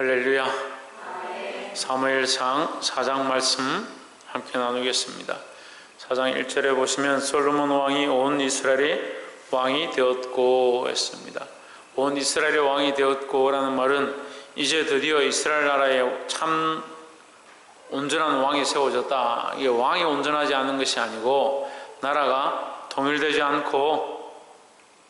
할렐루야. 사무엘상 4장 말씀 함께 나누겠습니다. 4장 1절에 보시면 솔로몬 왕이 온 이스라엘의 왕이 되었고 했습니다. 온 이스라엘의 왕이 되었고 라는 말은 이제 드디어 이스라엘 나라에 참 온전한 왕이 세워졌다. 이게 왕이 온전하지 않은 것이 아니고 나라가 통일되지 않고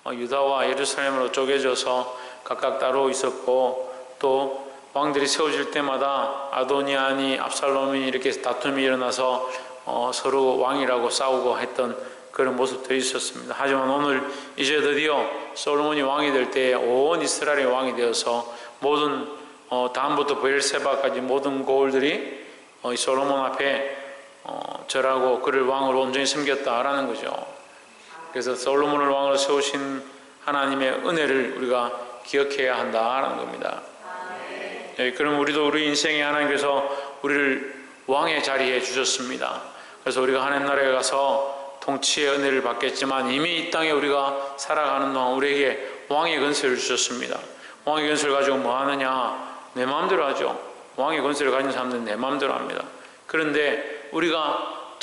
유다와 예루살렘으로 쪼개져서 각각 따로 있었고, 또 왕들이 세워질 때마다 아도니아니 압살롬이 이렇게 다툼이 일어나서 서로 왕이라고 싸우고 했던 그런 모습들이 있었습니다. 하지만 오늘 이제 드디어 솔로몬이 왕이 될 때 온 이스라엘의 왕이 되어서 모든 다음부터 브엘세바까지 모든 고을들이 솔로몬 앞에 절하고 그를 왕으로 온전히 섬겼다라는 거죠. 그래서 솔로몬을 왕으로 세우신 하나님의 은혜를 우리가 기억해야 한다라는 겁니다. 그럼 우리도 우리 인생에 하나님께서 우리를 왕의 자리에 주셨습니다. 그래서 우리가 하나님 나라에 가서 통치의 은혜를 받겠지만 이미 이 땅에 우리가 살아가는 동안 우리에게 왕의 권세를 주셨습니다. 왕의 권세를 가지고 뭐 하느냐? 내 마음대로 하죠. 왕의 권세를 가진 사람들은 내 마음대로 합니다. 그런데 우리가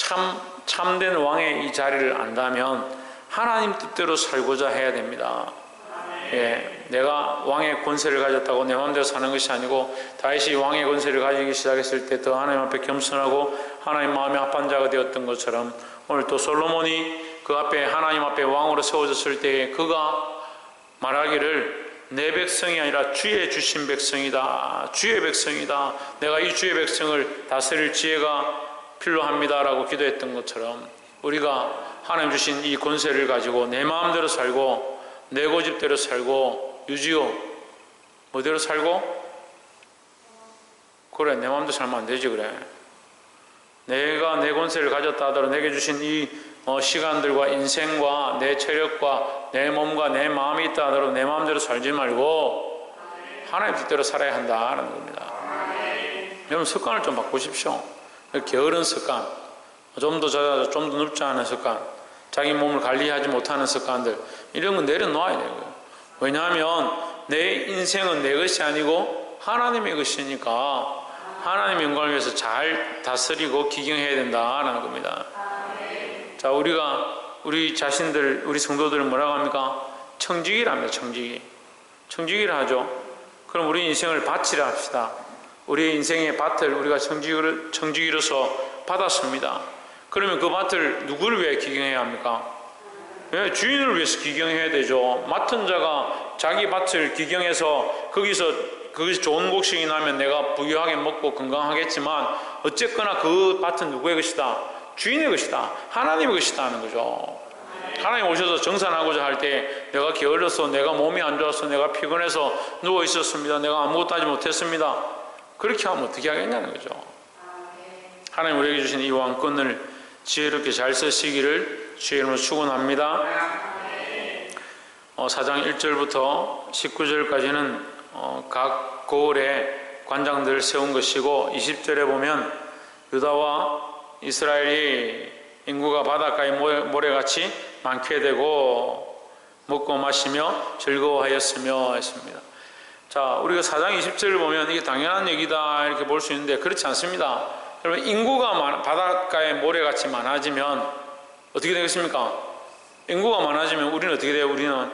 참된 왕의 이 자리를 안다면 하나님 뜻대로 살고자 해야 됩니다. 내가 왕의 권세를 가졌다고 내 마음대로 사는 것이 아니고, 다윗이 왕의 권세를 가지기 시작했을 때 더 하나님 앞에 겸손하고 하나님 마음에 합한 자가 되었던 것처럼, 오늘 또 솔로몬이 그 앞에 하나님 앞에 왕으로 세워졌을 때 그가 말하기를 내 백성이 아니라 주의 주신 백성이다. 주의 백성이다. 내가 이 주의 백성을 다스릴 지혜가 필요합니다 라고 기도했던 것처럼, 우리가 하나님 주신 이 권세를 가지고 내 마음대로 살고 내 고집대로 살고, 유지요 뭐대로 살고? 그래, 내 마음대로 살면 안 되지. 그래, 내가 내 권세를 가졌다 하더라도 내게 주신 이 시간들과 인생과 내 체력과 내 몸과 내 마음이 있다 하더라도 내 마음대로 살지 말고 하나님 뜻대로 살아야 한다는 겁니다. 여러분, 습관을 좀 바꾸십시오. 게으른 습관, 좀 더 잦아서 좀 더 눕지 않은 습관, 자기 몸을 관리하지 못하는 습관들, 이런 건 내려놓아야 돼요. 왜냐하면 내 인생은 내 것이 아니고 하나님의 것이니까 하나님의 영광을 위해서 잘 다스리고 기경해야 된다라는 겁니다. 자, 우리 자신들, 우리 성도들은 뭐라고 합니까? 청지기랍니다. 청지기를 하죠. 그럼 우리 인생을 밭이라 합시다. 우리의 인생의 밭을 우리가 청지기로서 받았습니다. 그러면 그 밭을 누구를 위해 기경해야 합니까? 주인을 위해서 기경해야 되죠. 맡은 자가 자기 밭을 기경해서 거기서 좋은 곡식이 나면 내가 부유하게 먹고 건강하겠지만, 어쨌거나 그 밭은 누구의 것이다? 주인의 것이다. 하나님의 것이다 하는 거죠. 하나님 오셔서 정산하고자 할 때 내가 게을러서, 내가 몸이 안 좋아서, 내가 피곤해서 누워 있었습니다. 내가 아무것도 하지 못했습니다. 그렇게 하면 어떻게 하겠냐는 거죠. 하나님 우리에게 주신 이 왕권을 지혜롭게 잘 쓰시기를 주의 이름으로 축원합니다. 4장 1절부터 19절까지는 각 고을에 관장들을 세운 것이고, 20절에 보면 유다와 이스라엘이 인구가 바닷가의 모래같이 많게 되고 먹고 마시며 즐거워하였으며 했습니다. 자, 우리가 4장 20절을 보면 이게 당연한 얘기다 이렇게 볼 수 있는데 그렇지 않습니다. 여러분, 인구가 바닷가의 모래같이 많아지면 어떻게 되겠습니까? 인구가 많아지면 우리는 어떻게 돼요? 우리는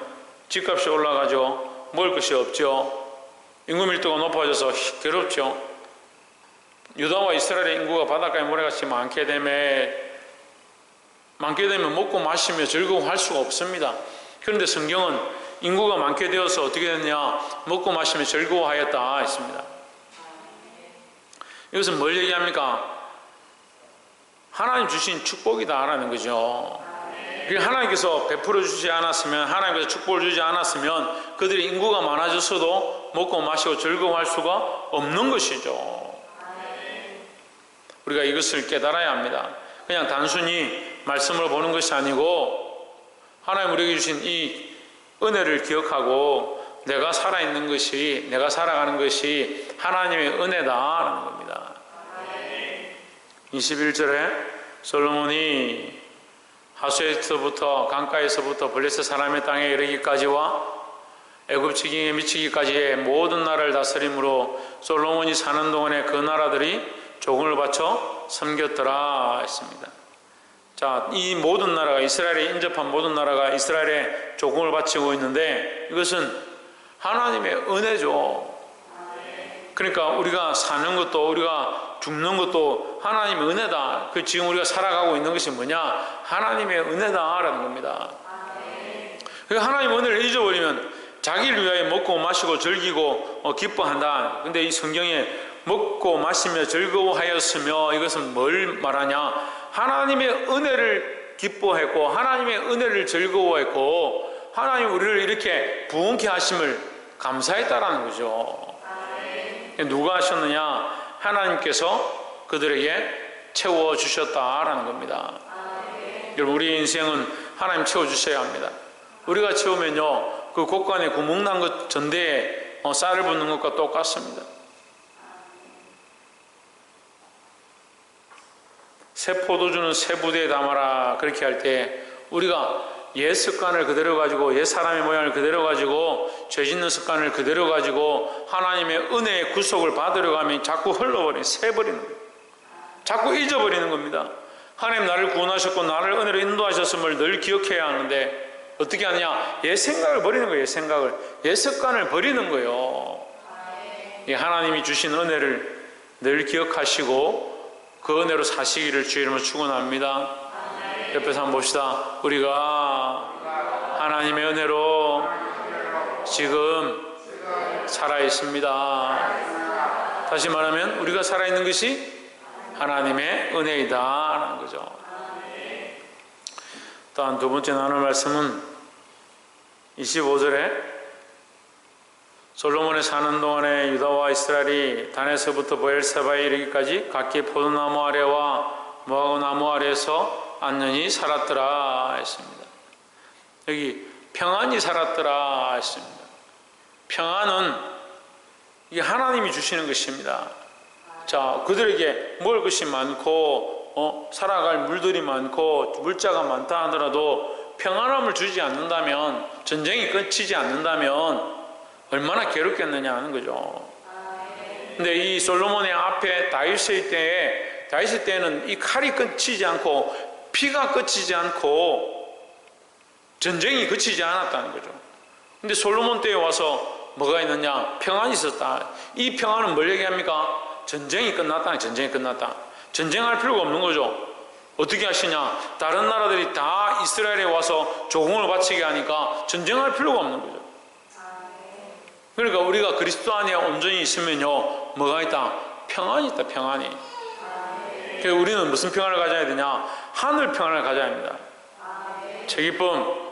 집값이 올라가죠. 먹을 것이 없죠. 인구 밀도가 높아져서 괴롭죠. 유다와 이스라엘의 인구가 바닷가의 모래같이 많게 되면 먹고 마시며 즐거워할 수가 없습니다. 그런데 성경은 인구가 많게 되어서 어떻게 됐냐? 먹고 마시며 즐거워하였다 했습니다. 이것은 뭘 얘기합니까? 하나님 주신 축복이다라는 거죠. 하나님께서 베풀어 주지 않았으면, 하나님께서 축복을 주지 않았으면 그들이 인구가 많아졌어도 먹고 마시고 즐거워할 수가 없는 것이죠. 우리가 이것을 깨달아야 합니다. 그냥 단순히 말씀을 보는 것이 아니고 하나님 우리에게 주신 이 은혜를 기억하고 내가 살아있는 것이, 내가 살아가는 것이 하나님의 은혜다라는 겁니다. 21절에 솔로몬이 하수에서부터 강가에서부터 블레셋 사람의 땅에 이르기까지와 애굽 지경에 미치기까지의 모든 나라를 다스림으로 솔로몬이 사는 동안에 그 나라들이 조공을 바쳐 섬겼더라 했습니다. 자, 이 모든 나라가, 이스라엘에 인접한 모든 나라가 이스라엘에 조공을 바치고 있는데 이것은 하나님의 은혜죠. 그러니까 우리가 사는 것도, 우리가 죽는 것도 하나님의 은혜다. 그 지금 우리가 살아가고 있는 것이 뭐냐? 하나님의 은혜다라는 겁니다. 그러니까 하나님의 은혜를 잊어버리면 자기를 위하여 먹고 마시고 즐기고 기뻐한다. 근데 이 성경에 먹고 마시며 즐거워하였으며, 이것은 뭘 말하냐? 하나님의 은혜를 기뻐했고 하나님의 은혜를 즐거워했고 하나님 우리를 이렇게 부흥케 하심을 감사했다라는 거죠. 누가 하셨느냐? 하나님께서 그들에게 채워주셨다라는 겁니다. 여러분, 우리 인생은 하나님 채워주셔야 합니다. 우리가 채우면요, 그 곳간에 구멍 난 것 전대에 쌀을 붓는 것과 똑같습니다. 새 포도주는 새 부대에 담아라, 그렇게 할 때 우리가 옛 습관을 그대로 가지고, 옛 사람의 모양을 그대로 가지고, 죄 짓는 습관을 그대로 가지고 하나님의 은혜의 구속을 받으려고 하면 자꾸 흘러버리는, 새버리는 거예요. 자꾸 잊어버리는 겁니다. 하나님 나를 구원하셨고 나를 은혜로 인도하셨음을 늘 기억해야 하는데 어떻게 하느냐? 옛 생각을 버리는 거예요. 옛 생각을, 옛 습관을 버리는 거예요. 하나님이 주신 은혜를 늘 기억하시고 그 은혜로 사시기를 주의 이름으로 축원합니다. 옆에서 한번 봅시다. 우리가 하나님의 은혜로 지금 살아있습니다. 다시 말하면 우리가 살아있는 것이 하나님의 은혜이다 라는 거죠. 또한 두 번째 나눌 말씀은 25절에 솔로몬이 사는 동안에 유다와 이스라엘이 단에서부터 브엘세바에 이르기까지 각기 포도나무 아래와 무화과 나무 아래에서 안전히 살았더라 했습니다. 여기 평안히 살았더라 했습니다. 평안은 이게 하나님이 주시는 것입니다. 자, 그들에게 먹을 것이 많고 살아갈 물들이 많고 물자가 많다 하더라도 평안함을 주지 않는다면, 전쟁이 끝이지 않는다면 얼마나 괴롭겠느냐 하는 거죠. 근데 이 솔로몬의 앞에 다윗의 때에는 이 칼이 끝이지 않고 피가 끝이지 않고 전쟁이 그치지 않았다는 거죠. 근데 솔로몬 때에 와서 뭐가 있느냐? 평안이 있었다. 이 평안은 뭘 얘기합니까? 전쟁이 끝났다. 전쟁이 끝났다. 전쟁할 필요가 없는 거죠. 어떻게 하시냐? 다른 나라들이 다 이스라엘에 와서 조공을 바치게 하니까 전쟁할 필요가 없는 거죠. 그러니까 우리가 그리스도 안에 온전히 있으면요, 뭐가 있다? 평안이 있다. 평안이. 그래서 우리는 무슨 평안을 가져야 되냐? 하늘 평안을 가져야 합니다. 제기쁨,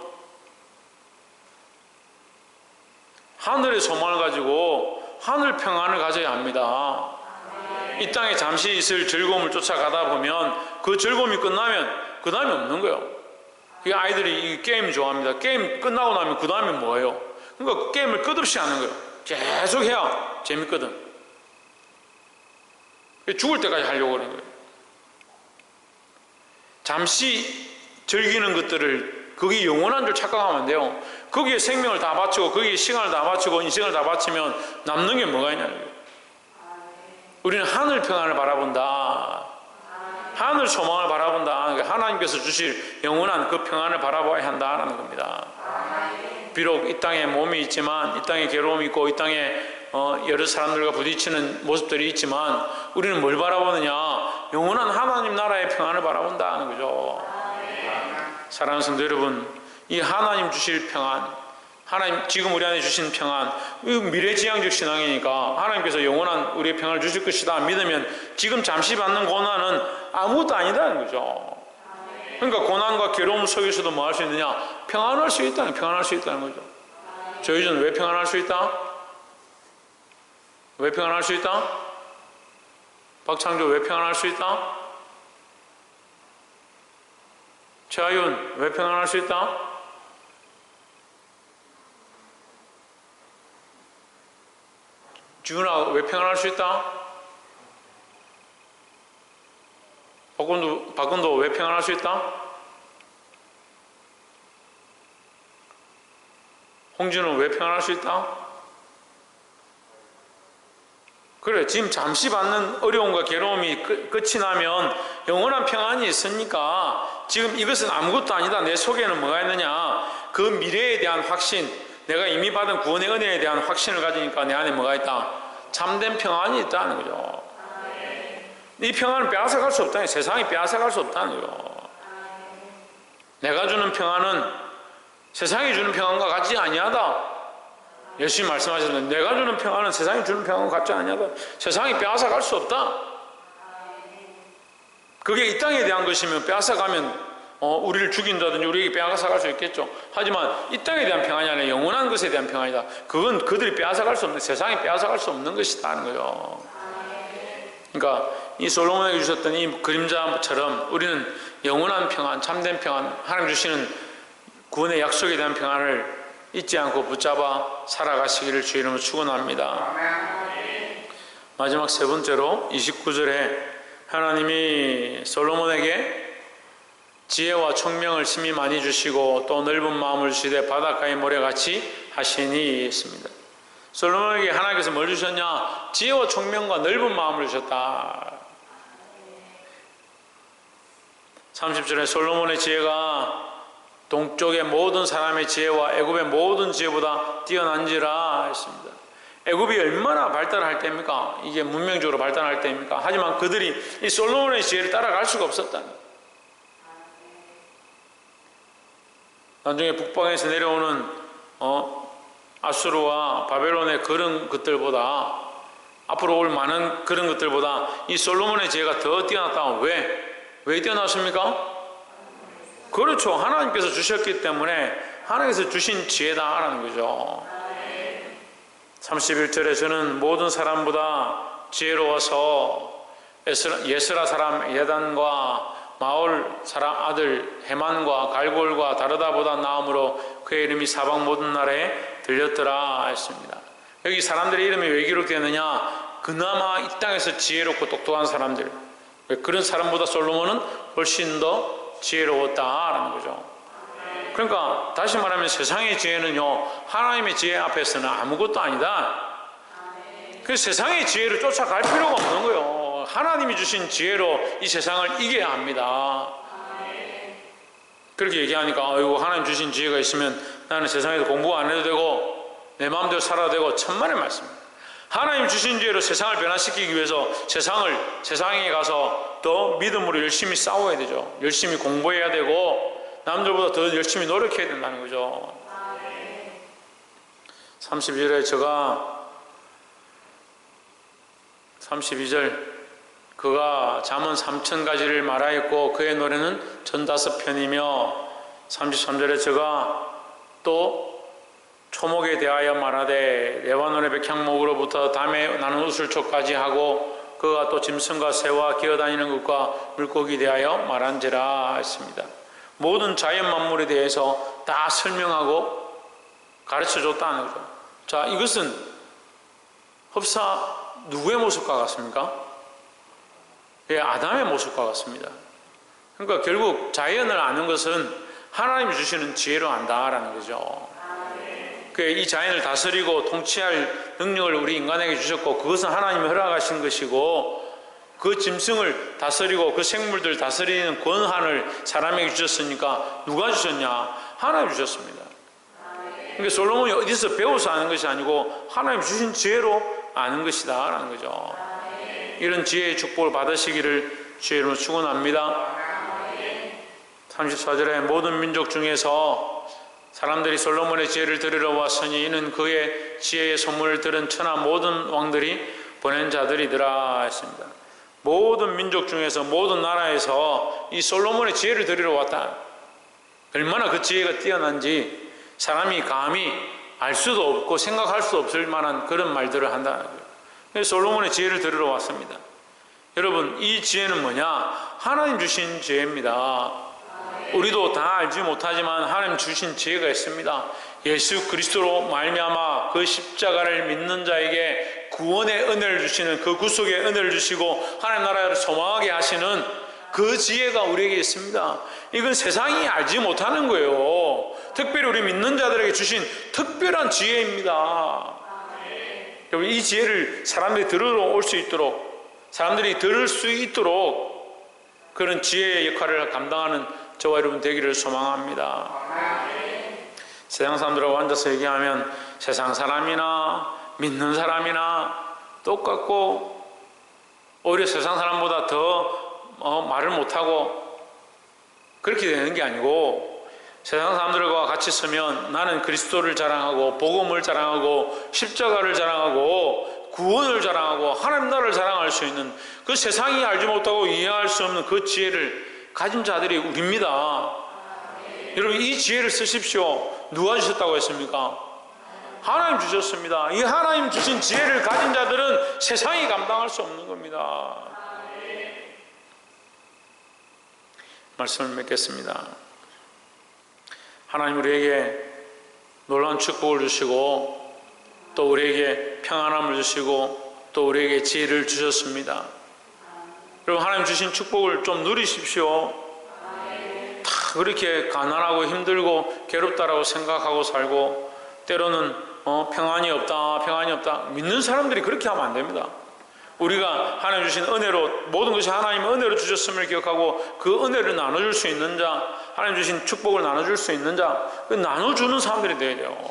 하늘의 소망을 가지고 하늘 평안을 가져야 합니다. 이 땅에 잠시 있을 즐거움을 쫓아가다 보면 그 즐거움이 끝나면 그 다음에 없는 거예요. 아이들이 이 게임 좋아합니다. 게임 끝나고 나면 그 다음에 뭐예요? 그러니까 게임을 끝없이 하는 거예요. 계속 해야 재밌거든. 죽을 때까지 하려고 하는 거예요. 잠시 즐기는 것들을 거기 영원한 줄 착각하면 안 돼요. 거기에 생명을 다 바치고 거기에 시간을 다 바치고 인생을 다 바치면 남는 게 뭐가 있냐는 거예요. 우리는 하늘 평안을 바라본다. 하늘 소망을 바라본다. 하나님께서 주실 영원한 그 평안을 바라봐야 한다는 겁니다. 비록 이 땅에 몸이 있지만, 이 땅에 괴로움이 있고, 이 땅에 여러 사람들과 부딪히는 모습들이 있지만 우리는 뭘 바라보느냐? 영원한 하나님 나라의 평안을 바라본다는 거죠. 사랑하는 성도 여러분, 이 하나님 주실 평안, 하나님 지금 우리 안에 주신 평안, 미래지향적 신앙이니까 하나님께서 영원한 우리의 평안을 주실 것이다 믿으면 지금 잠시 받는 고난은 아무것도 아니다는 거죠. 그러니까 고난과 괴로움 속에서도 뭐 할 수 있느냐? 평안할 수 있다는, 평안할 수 있다는 거죠. 저희는 왜 평안할 수 있다? 왜 평안할 수 있다? 박창조 왜 평안할 수 있다? 최하윤 왜 평안할 수 있다? 지훈아 왜 평안할 수 있다? 박근도 왜 평안할 수 있다? 홍진호는 왜 평안할 수 있다? 그래, 지금 잠시 받는 어려움과 괴로움이 끝이 나면 영원한 평안이 있으니까 지금 이것은 아무것도 아니다. 내 속에는 뭐가 있느냐? 그 미래에 대한 확신, 내가 이미 받은 구원의 은혜에 대한 확신을 가지니까 내 안에 뭐가 있다? 참된 평안이 있다는 거죠. 이 평안을 빼앗아갈 수 없다는 거예요. 세상이 빼앗아갈 수 없다는 거예요. 내가 주는 평안은 세상이 주는 평안과 같지 아니하다. 예수님 말씀하셨는데 내가 주는 평안은 세상이 주는 평안과 같지 아니하다. 세상이 빼앗아갈 수 없다. 그게 이 땅에 대한 것이면 빼앗아가면 우리를 죽인다든지 우리에게 빼앗아갈 수 있겠죠. 하지만 이 땅에 대한 평안이 아니라 영원한 것에 대한 평안이다. 그건 그들이 빼앗아갈 수 없는, 세상이 빼앗아갈 수 없는 것이다 하는 거예요. 그러니까 이 솔로몬에게 주셨던 이 그림자처럼 우리는 영원한 평안, 참된 평안, 하나님 주시는 구원의 약속에 대한 평안을 잊지 않고 붙잡아 살아가시기를 주의 이름으로 축원합니다. 마지막 세 번째로 29절에 하나님이 솔로몬에게 지혜와 총명을 심히 많이 주시고 또 넓은 마음을 주시되 바닷가의 모래같이 하시니 있습니다. 솔로몬에게 하나님께서 뭘 주셨냐? 지혜와 총명과 넓은 마음을 주셨다. 30절에 솔로몬의 지혜가 동쪽의 모든 사람의 지혜와 애굽의 모든 지혜보다 뛰어난지라 했습니다. 애굽이 얼마나 발달할 때입니까? 이게 문명적으로 발달할 때입니까? 하지만 그들이 이 솔로몬의 지혜를 따라갈 수가 없었다는 거예요. 나중에 북방에서 내려오는 아수르와 바벨론의 그런 것들보다 앞으로 올 많은 그런 것들보다 이 솔로몬의 지혜가 더 뛰어났다. 왜 뛰어났습니까? 그렇죠. 하나님께서 주셨기 때문에 하나님께서 주신 지혜다라는 거죠. 31절에 저는 모든 사람보다 지혜로워서 예스라 사람 예단과 마올 사람 아들 헤만과 갈골과 다르다보다 나음으로 그의 이름이 사방 모든 나라에 들렸더라 했습니다. 여기 사람들의 이름이 왜 기록되느냐? 그나마 이 땅에서 지혜롭고 똑똑한 사람들, 그런 사람보다 솔로몬은 훨씬 더 지혜로웠다라는 거죠. 그러니까 다시 말하면 세상의 지혜는요, 하나님의 지혜 앞에서는 아무것도 아니다. 그래서 세상의 지혜를 쫓아갈 필요가 없는 거예요. 하나님이 주신 지혜로 이 세상을 이겨야 합니다. 그렇게 얘기하니까 아이고, 하나님 주신 지혜가 있으면 나는 세상에서 공부 안 해도 되고 내 마음대로 살아도 되고, 천만의 말씀입니다. 하나님 주신 지혜로 세상을 변화시키기 위해서 세상에 가서 더 믿음으로 열심히 싸워야 되죠. 열심히 공부해야 되고 남들보다 더 열심히 노력해야 된다는 거죠. 32절에 제가 32절 그가 잠언 3000가지를 말하였고 그의 노래는 1005편이며 33절에 제가 또 초목에 대하여 말하되 레바논의 백향목으로부터 담에 나는 우슬초까지 하고 그가 또 짐승과 새와 기어다니는 것과 물고기에 대하여 말한지라 했습니다. 모든 자연 만물에 대해서 다 설명하고 가르쳐줬다는 거죠. 자, 이것은 흡사 누구의 모습과 같습니까? 예, 아담의 모습과 같습니다. 그러니까 결국 자연을 아는 것은 하나님이 주시는 지혜로 안다라는 거죠. 이 자연을 다스리고 통치할 능력을 우리 인간에게 주셨고 그것은 하나님이 허락하신 것이고 그 짐승을 다스리고 그 생물들 다스리는 권한을 사람에게 주셨으니까 누가 주셨냐? 하나님이 주셨습니다. 그러니까 솔로몬이 어디서 배워서 아는 것이 아니고 하나님 주신 지혜로 아는 것이다 라는 거죠. 이런 지혜의 축복을 받으시기를 주의 이름으로 축원합니다. 34절에 모든 민족 중에서 사람들이 솔로몬의 지혜를 들으러 왔으니 이는 그의 지혜의 소문을 들은 천하 모든 왕들이 보낸 자들이더라 했습니다. 모든 민족 중에서 모든 나라에서 이 솔로몬의 지혜를 들으러 왔다. 얼마나 그 지혜가 뛰어난지 사람이 감히 알 수도 없고 생각할 수도 없을 만한 그런 말들을 한다는 거예요. 그래서 솔로몬의 지혜를 들으러 왔습니다. 여러분, 이 지혜는 뭐냐? 하나님 주신 지혜입니다. 우리도 다 알지 못하지만 하나님 주신 지혜가 있습니다. 예수 그리스도로 말미암아 그 십자가를 믿는 자에게 구원의 은혜를 주시는, 그 구속의 은혜를 주시고 하나님 나라를 소망하게 하시는 그 지혜가 우리에게 있습니다. 이건 세상이 알지 못하는 거예요. 특별히 우리 믿는 자들에게 주신 특별한 지혜입니다. 여러분, 이 지혜를 사람들이 들으러 올 수 있도록, 사람들이 들을 수 있도록 그런 지혜의 역할을 감당하는 저와 여러분 되기를 소망합니다. 세상 사람들하고 앉아서 얘기하면 세상 사람이나 믿는 사람이나 똑같고, 오히려 세상 사람보다 더 말을 못하고 그렇게 되는 게 아니고, 세상 사람들과 같이 서면 나는 그리스도를 자랑하고 복음을 자랑하고 십자가를 자랑하고 구원을 자랑하고 하나님 나라를 자랑할 수 있는, 그 세상이 알지 못하고 이해할 수 없는 그 지혜를 가진 자들이 우리입니다. 여러분, 이 지혜를 쓰십시오. 누가 주셨다고 했습니까? 하나님 주셨습니다. 이 하나님 주신 지혜를 가진 자들은 세상이 감당할 수 없는 겁니다. 말씀을 맺겠습니다. 하나님 우리에게 놀라운 축복을 주시고 또 우리에게 평안함을 주시고 또 우리에게 지혜를 주셨습니다. 여러분, 하나님 주신 축복을 좀 누리십시오. 다 그렇게 가난하고 힘들고 괴롭다라고 생각하고 살고 때로는 평안이 없다 믿는 사람들이 그렇게 하면 안 됩니다. 우리가 하나님 주신 은혜로, 모든 것이 하나님의 은혜로 주셨음을 기억하고 그 은혜를 나눠줄 수 있는 자, 하나님 주신 축복을 나눠줄 수 있는 자, 그 나눠주는 사람들이 되어야 돼요.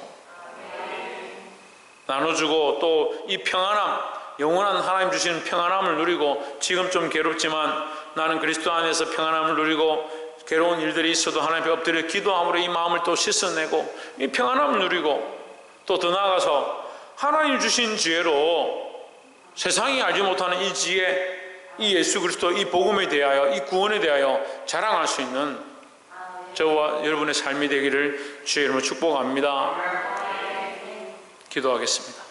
나눠주고 또 이 평안함, 영원한 하나님 주시는 평안함을 누리고, 지금 좀 괴롭지만 나는 그리스도 안에서 평안함을 누리고, 괴로운 일들이 있어도 하나님 앞에 엎드려 기도함으로 이 마음을 또 씻어내고 이 평안함을 누리고, 또 더 나아가서 하나님 주신 지혜로 세상이 알지 못하는 이 지혜, 이 예수 그리스도, 이 복음에 대하여, 이 구원에 대하여 자랑할 수 있는 저와 여러분의 삶이 되기를 주의 이름으로 축복합니다. 기도하겠습니다.